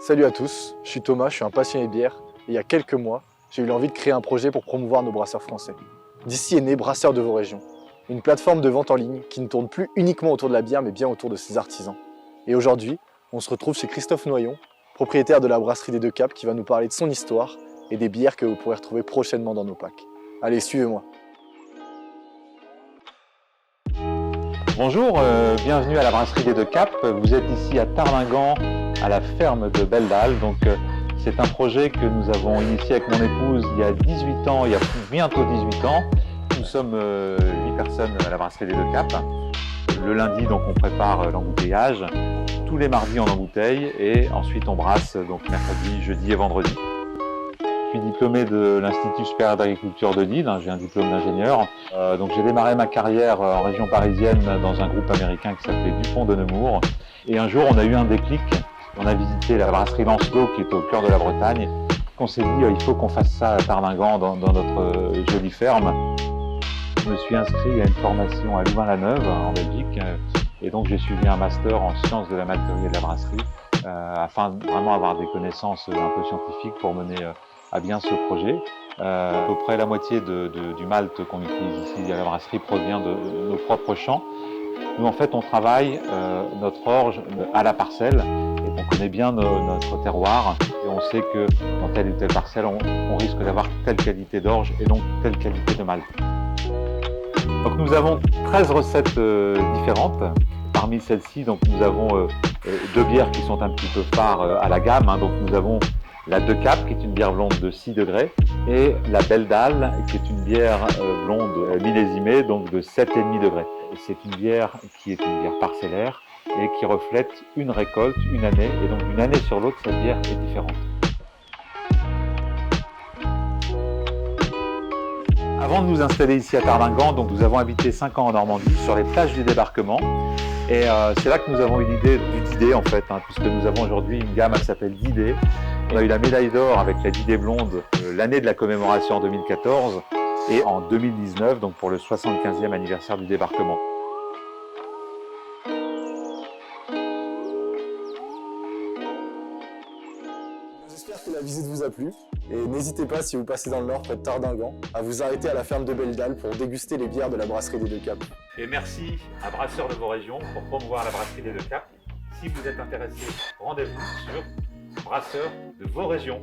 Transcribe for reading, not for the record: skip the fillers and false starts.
Salut à tous, je suis Thomas, je suis un passionné de bière et il y a quelques mois, j'ai eu l'envie de créer un projet pour promouvoir nos brasseurs français. D'ici est né Brasseurs de vos régions, une plateforme de vente en ligne qui ne tourne plus uniquement autour de la bière mais bien autour de ses artisans. Et aujourd'hui, on se retrouve chez Christophe Noyon, propriétaire de la brasserie des Deux Caps qui va nous parler de son histoire et des bières que vous pourrez retrouver prochainement dans nos packs. Allez, suivez-moi. Bonjour, bienvenue à la brasserie des Deux Caps. Vous êtes ici à Tardingan, à la ferme de Belledal. C'est un projet que nous avons initié avec mon épouse il y a 18 ans, il y a bientôt 18 ans. Nous sommes 8 personnes à la brasserie des Deux Caps. Le lundi, donc, on prépare l'embouteillage. Tous les mardis, on embouteille et ensuite on brasse donc mercredi, jeudi et vendredi. Je suis diplômé de l'Institut supérieur d'agriculture de Lille, j'ai un diplôme d'ingénieur. J'ai démarré ma carrière en région parisienne dans un groupe américain qui s'appelait Dupont de Nemours. Et un jour, on a eu un déclic. On a visité la brasserie Lancelot qui est au cœur de la Bretagne. On s'est dit il faut qu'on fasse ça à Tardingan dans notre jolie ferme. Je me suis inscrit à une formation à Louvain-la-Neuve en Belgique. Et donc j'ai suivi un master en sciences de la malterie et de la brasserie afin de vraiment avoir des connaissances un peu scientifiques pour mener à bien ce projet. À peu près la moitié du malt qu'on utilise ici à la brasserie provient de nos propres champs. Nous, en fait, on travaille notre orge à la parcelle et on connaît bien notre terroir et on sait que dans telle ou telle parcelle, on risque d'avoir telle qualité d'orge et donc telle qualité de malt. Donc nous avons 13 recettes différentes. Parmi celles-ci, nous avons deux bières qui sont un petit peu phares à la gamme. Donc nous avons la Deux Caps, qui est une bière blonde de 6 degrés, et la Belledal, qui est une bière blonde millésimée, donc de 7,5 degrés. C'est une bière qui est une bière parcellaire et qui reflète une récolte, une année, et donc d'une année sur l'autre, cette bière est différente. Avant de nous installer ici à Tardingan, nous avons habité 5 ans en Normandie, sur les plages du débarquement. Et c'est là que nous avons eu l'idée d'idée en fait, puisque nous avons aujourd'hui une gamme qui s'appelle d'idées. On a eu la médaille d'or avec la d'idée blonde l'année de la commémoration en 2014 et en 2019, donc pour le 75e anniversaire du débarquement. J'espère que la visite vous a plu et n'hésitez pas, si vous passez dans le nord près de Tardingan, à vous arrêter à la ferme de Belledal pour déguster les bières de la brasserie des Deux Caps. Et merci à Brasseurs de vos régions pour promouvoir la brasserie des Deux Caps. Si vous êtes intéressé, rendez-vous sur Brasseurs de vos régions.